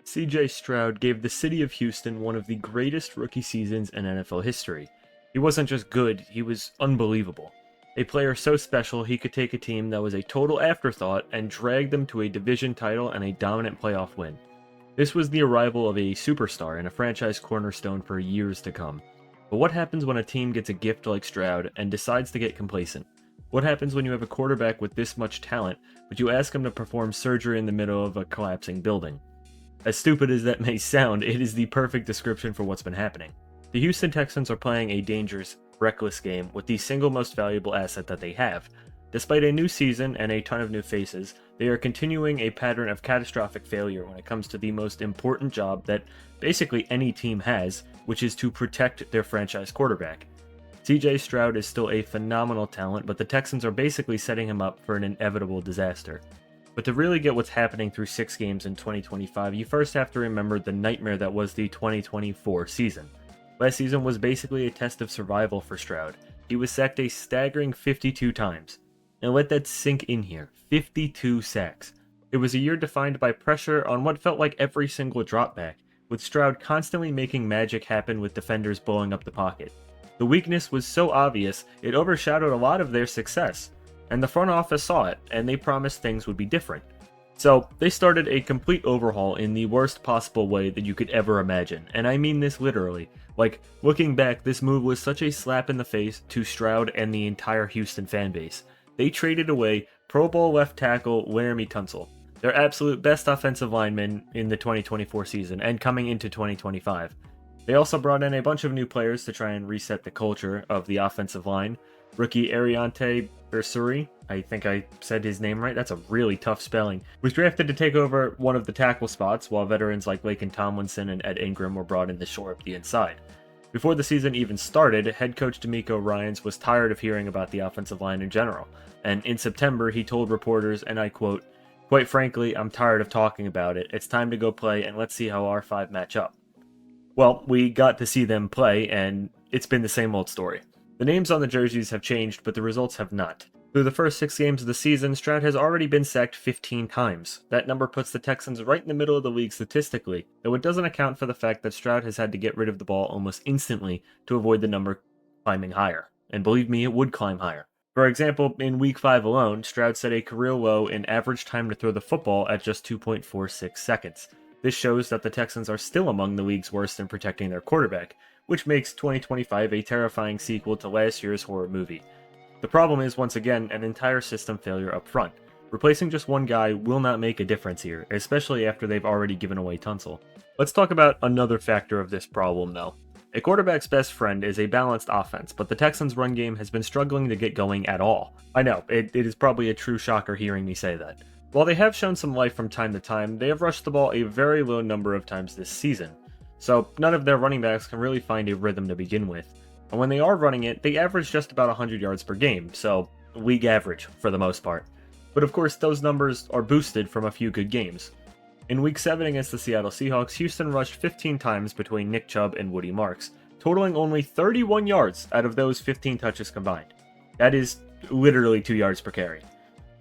CJ Stroud gave the city of Houston one of the greatest rookie seasons in NFL history. He wasn't just good, he was unbelievable. A player so special he could take a team that was a total afterthought and drag them to a division title and a dominant playoff win. This was the arrival of a superstar and a franchise cornerstone for years to come. But what happens when a team gets a gift like Stroud and decides to get complacent? What happens when you have a quarterback with this much talent, but you ask him to perform surgery in the middle of a collapsing building? As stupid as that may sound, it is the perfect description for what's been happening. The Houston Texans are playing a dangerous, reckless game with the single most valuable asset that they have. Despite a new season and a ton of new faces, they are continuing a pattern of catastrophic failure when it comes to the most important job that basically any team has, which is to protect their franchise quarterback. CJ Stroud is still a phenomenal talent, but the Texans are basically setting him up for an inevitable disaster. But to really get what's happening through 6 games in 2025, you first have to remember the nightmare that was the 2024 season. Last season was basically a test of survival for Stroud. He was sacked a staggering 52 times. Now let that sink in here. 52 sacks. It was a year defined by pressure on what felt like every single dropback, with Stroud constantly making magic happen with defenders blowing up the pocket. The weakness was so obvious, it overshadowed a lot of their success. And the front office saw it, and they promised things would be different. So, they started a complete overhaul in the worst possible way that you could ever imagine, and I mean this literally. Like, looking back, this move was such a slap in the face to Stroud and the entire Houston fanbase. They traded away Pro Bowl left tackle Laramie Tunsil, their absolute best offensive lineman in the 2024 season, and coming into 2025. They also brought in a bunch of new players to try and reset the culture of the offensive line. Rookie Ariante Bersuri, I think I said his name right, that's a really tough spelling, was drafted to take over one of the tackle spots, while veterans like Laken Tomlinson and Ed Ingram were brought in to shore up the inside. Before the season even started, head coach D'Amico Ryans was tired of hearing about the offensive line in general, and in September he told reporters, and I quote, "Quite frankly, I'm tired of talking about it. It's time to go play and let's see how our 5 match up." Well, we got to see them play, and it's been the same old story. The names on the jerseys have changed, but the results have not. Through the first 6 games of the season, Stroud has already been sacked 15 times. That number puts the Texans right in the middle of the league statistically, though it doesn't account for the fact that Stroud has had to get rid of the ball almost instantly to avoid the number climbing higher. And believe me, it would climb higher. For example, in Week 5 alone, Stroud set a career low in average time to throw the football at just 2.46 seconds. This shows that the Texans are still among the league's worst in protecting their quarterback, which makes 2025 a terrifying sequel to last year's horror movie. The problem is, once again, an entire system failure up front. Replacing just one guy will not make a difference here, especially after they've already given away Tunsil. Let's talk about another factor of this problem, though. A quarterback's best friend is a balanced offense, but the Texans' run game has been struggling to get going at all. I know, it is probably a true shocker hearing me say that. While they have shown some life from time to time, they have rushed the ball a very low number of times this season. So none of their running backs can really find a rhythm to begin with. And when they are running it, they average just about 100 yards per game, so league average for the most part. But of course, those numbers are boosted from a few good games. In Week 7 against the Seattle Seahawks, Houston rushed 15 times between Nick Chubb and Woody Marks, totaling only 31 yards out of those 15 touches combined. That is literally 2 yards per carry.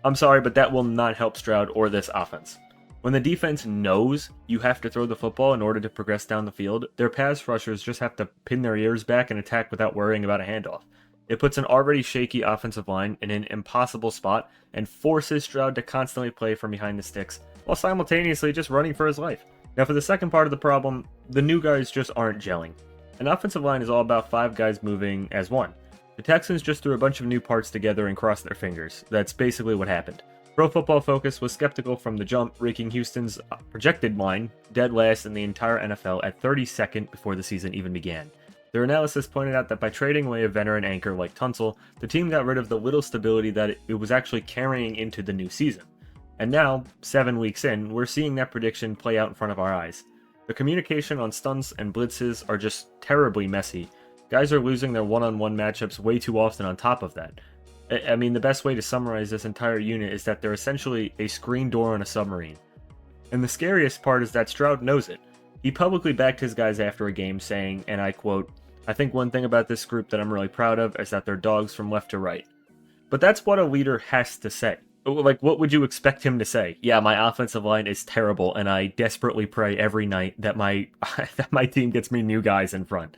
I'm sorry, but that will not help Stroud or this offense. When the defense knows you have to throw the football in order to progress down the field, their pass rushers just have to pin their ears back and attack without worrying about a handoff. It puts an already shaky offensive line in an impossible spot and forces Stroud to constantly play from behind the sticks while simultaneously just running for his life. Now for the second part of the problem, the new guys just aren't gelling. An offensive line is all about 5 guys moving as one. The Texans just threw a bunch of new parts together and crossed their fingers. That's basically what happened. Pro Football Focus was skeptical from the jump, ranking Houston's projected line dead last in the entire NFL at 32nd before the season even began. Their analysis pointed out that by trading away a veteran anchor like Tunsil, the team got rid of the little stability that it was actually carrying into the new season. And now, 7 weeks in, we're seeing that prediction play out in front of our eyes. The communication on stunts and blitzes are just terribly messy. Guys are losing their one-on-one matchups way too often on top of that. I mean, the best way to summarize this entire unit is that they're essentially a screen door on a submarine. And the scariest part is that Stroud knows it. He publicly backed his guys after a game saying, and I quote, "I think one thing about this group that I'm really proud of is that they're dogs from left to right." But that's what a leader has to say. Like, what would you expect him to say? Yeah, my offensive line is terrible, and I desperately pray every night that my that my team gets me new guys in front.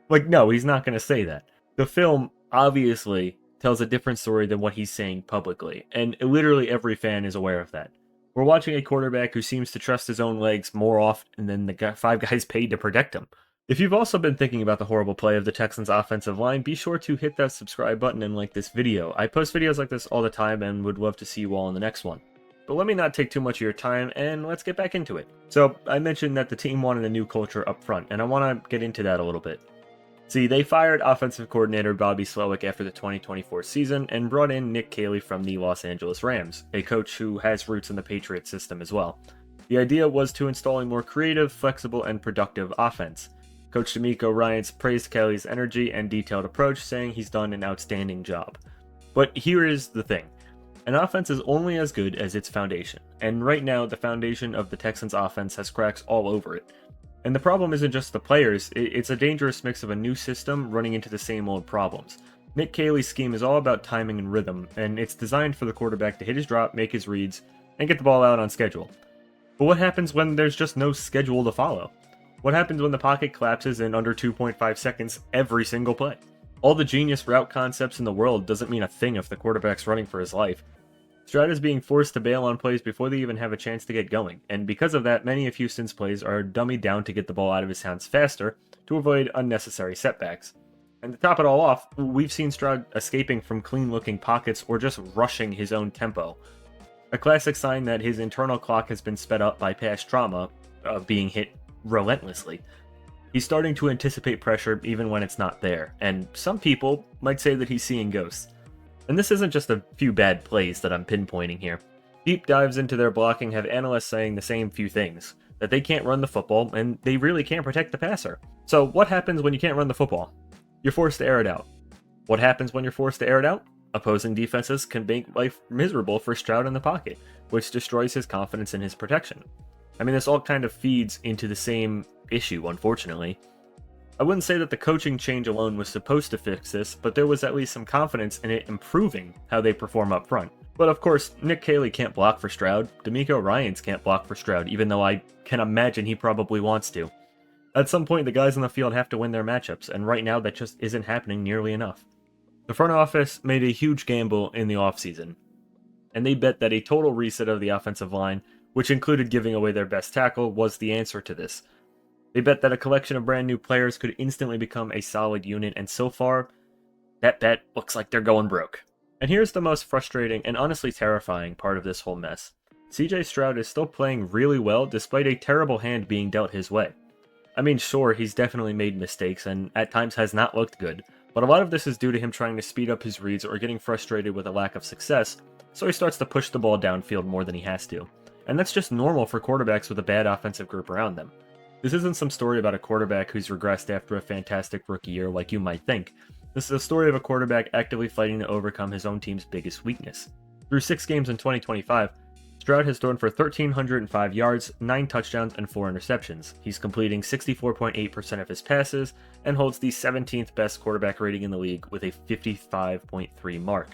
Like, no, he's not going to say that. The film obviously tells a different story than what he's saying publicly, and literally every fan is aware of that. We're watching a quarterback who seems to trust his own legs more often than the five guys paid to protect him. If you've also been thinking about the horrible play of the Texans' offensive line, be sure to hit that subscribe button and like this video. I post videos like this all the time and would love to see you all in the next one. But let me not take too much of your time, and let's get back into it. So, I mentioned that the team wanted a new culture up front, and I want to get into that a little bit. See, they fired offensive coordinator Bobby Slowick after the 2024 season and brought in Nick Caley from the Los Angeles Rams, a coach who has roots in the Patriots system as well. The idea was to install a more creative, flexible, and productive offense. Coach D'Amico Ryans praised Caley's energy and detailed approach, saying he's done an outstanding job. But here is the thing. An offense is only as good as its foundation, and right now the foundation of the Texans offense has cracks all over it. And the problem isn't just the players, it's a dangerous mix of a new system running into the same old problems. Nick Caley's scheme is all about timing and rhythm, and it's designed for the quarterback to hit his drop, make his reads, and get the ball out on schedule. But what happens when there's just no schedule to follow? What happens when the pocket collapses in under 2.5 seconds every single play? All the genius route concepts in the world doesn't mean a thing if the quarterback's running for his life. Stroud is being forced to bail on plays before they even have a chance to get going, and because of that, many of Houston's plays are dummied down to get the ball out of his hands faster to avoid unnecessary setbacks. And to top it all off, we've seen Stroud escaping from clean-looking pockets or just rushing his own tempo. A classic sign that his internal clock has been sped up by past trauma of being hit relentlessly. He's starting to anticipate pressure even when it's not there, and some people might say that he's seeing ghosts. And this isn't just a few bad plays that I'm pinpointing here. Deep dives into their blocking have analysts saying the same few things, that they can't run the football, and they really can't protect the passer. So what happens when you can't run the football? You're forced to air it out. What happens when you're forced to air it out? Opposing defenses can make life miserable for Stroud in the pocket, which destroys his confidence in his protection. I mean, this all kind of feeds into the same issue, unfortunately. I wouldn't say that the coaching change alone was supposed to fix this, but there was at least some confidence in it improving how they perform up front. But of course, Nick Caley can't block for Stroud, D'Amico Ryans can't block for Stroud, even though I can imagine he probably wants to. At some point, the guys on the field have to win their matchups, and right now that just isn't happening nearly enough. The front office made a huge gamble in the offseason, and they bet that a total reset of the offensive line, which included giving away their best tackle, was the answer to this. They bet that a collection of brand new players could instantly become a solid unit, and so far, that bet looks like they're going broke. And here's the most frustrating and honestly terrifying part of this whole mess. CJ Stroud is still playing really well despite a terrible hand being dealt his way. I mean, sure, he's definitely made mistakes and at times has not looked good, but a lot of this is due to him trying to speed up his reads or getting frustrated with a lack of success, so he starts to push the ball downfield more than he has to. And that's just normal for quarterbacks with a bad offensive group around them. This isn't some story about a quarterback who's regressed after a fantastic rookie year like you might think. This is a story of a quarterback actively fighting to overcome his own team's biggest weakness. Through 6 games in 2025, Stroud has thrown for 1,305 yards, 9 touchdowns, and 4 interceptions. He's completing 64.8% of his passes and holds the 17th best quarterback rating in the league with a 55.3 mark.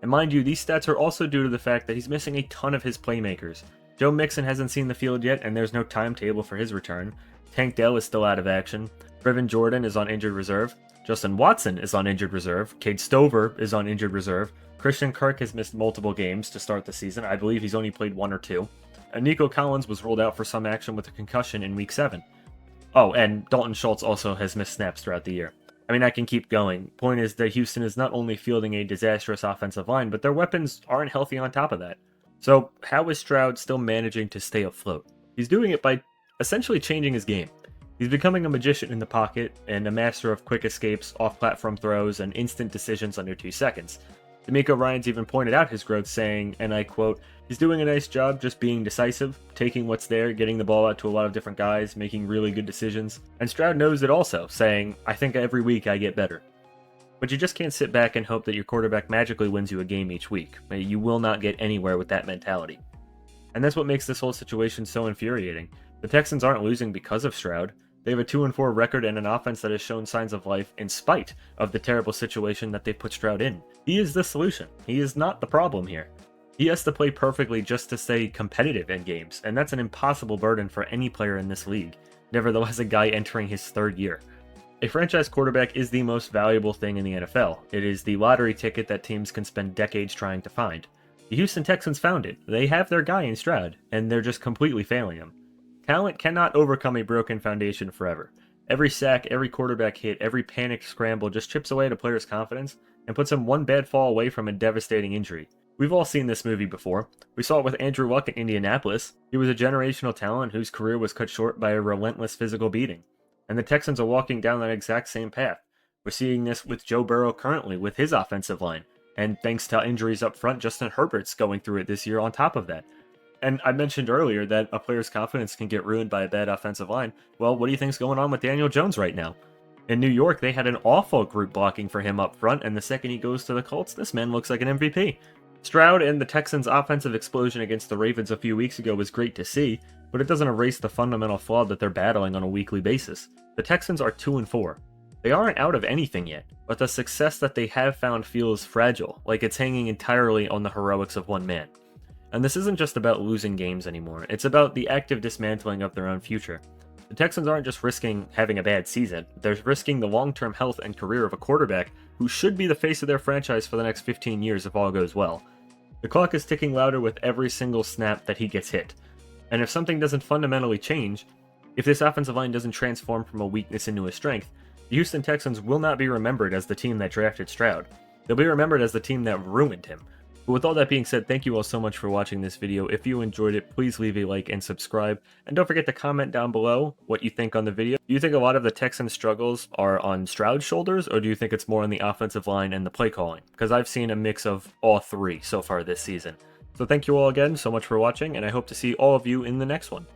And mind you, these stats are also due to the fact that he's missing a ton of his playmakers. Joe Mixon hasn't seen the field yet, and there's no timetable for his return. Tank Dell is still out of action. Brevin Jordan is on injured reserve. Justin Watson is on injured reserve. Cade Stover is on injured reserve. Christian Kirk has missed multiple games to start the season. I believe he's only played 1 or 2. And Nico Collins was ruled out for some action with a concussion in Week 7. Oh, and Dalton Schultz also has missed snaps throughout the year. I mean, I can keep going. Point is that Houston is not only fielding a disastrous offensive line, but their weapons aren't healthy on top of that. So, how is Stroud still managing to stay afloat? He's doing it by essentially changing his game. He's becoming a magician in the pocket and a master of quick escapes, off-platform throws, and instant decisions under 2 seconds. D'Amico Ryans even pointed out his growth, saying, and I quote, "He's doing a nice job just being decisive, taking what's there, getting the ball out to a lot of different guys, making really good decisions." And Stroud knows it also, saying, "I think every week I get better." But you just can't sit back and hope that your quarterback magically wins you a game each week. You will not get anywhere with that mentality. And that's what makes this whole situation so infuriating. The Texans aren't losing because of Stroud. They have a 2-4 record and an offense that has shown signs of life in spite of the terrible situation that they put Stroud in. He is the solution. He is not the problem here. He has to play perfectly just to stay competitive in games, and that's an impossible burden for any player in this league, nevertheless a guy entering his third year. A franchise quarterback is the most valuable thing in the NFL. It is the lottery ticket that teams can spend decades trying to find. The Houston Texans found it. They have their guy in Stroud, and they're just completely failing him. Talent cannot overcome a broken foundation forever. Every sack, every quarterback hit, every panicked scramble just chips away at a player's confidence and puts him one bad fall away from a devastating injury. We've all seen this movie before. We saw it with Andrew Luck in Indianapolis. He was a generational talent whose career was cut short by a relentless physical beating. And the Texans are walking down that exact same path. We're seeing this with Joe Burrow currently with his offensive line. And thanks to injuries up front, Justin Herbert's going through it this year on top of that. And I mentioned earlier that a player's confidence can get ruined by a bad offensive line. Well, what do you think's going on with Daniel Jones right now? In New York, they had an awful group blocking for him up front, and the second he goes to the Colts, this man looks like an MVP. Stroud and the Texans' offensive explosion against the Ravens a few weeks ago was great to see, but it doesn't erase the fundamental flaw that they're battling on a weekly basis. The Texans are 2-4. They aren't out of anything yet, but the success that they have found feels fragile, like it's hanging entirely on the heroics of one man. And this isn't just about losing games anymore, it's about the active dismantling of their own future. The Texans aren't just risking having a bad season, they're risking the long-term health and career of a quarterback who should be the face of their franchise for the next 15 years if all goes well. The clock is ticking louder with every single snap that he gets hit. And if something doesn't fundamentally change, if this offensive line doesn't transform from a weakness into a strength, the Houston Texans will not be remembered as the team that drafted Stroud. They'll be remembered as the team that ruined him. But with all that being said, thank you all so much for watching this video. If you enjoyed it, please leave a like and subscribe. And don't forget to comment down below what you think on the video. Do you think a lot of the Texans' struggles are on Stroud's shoulders, or do you think it's more on the offensive line and the play calling? Because I've seen a mix of all three so far this season. So thank you all again so much for watching, and I hope to see all of you in the next one.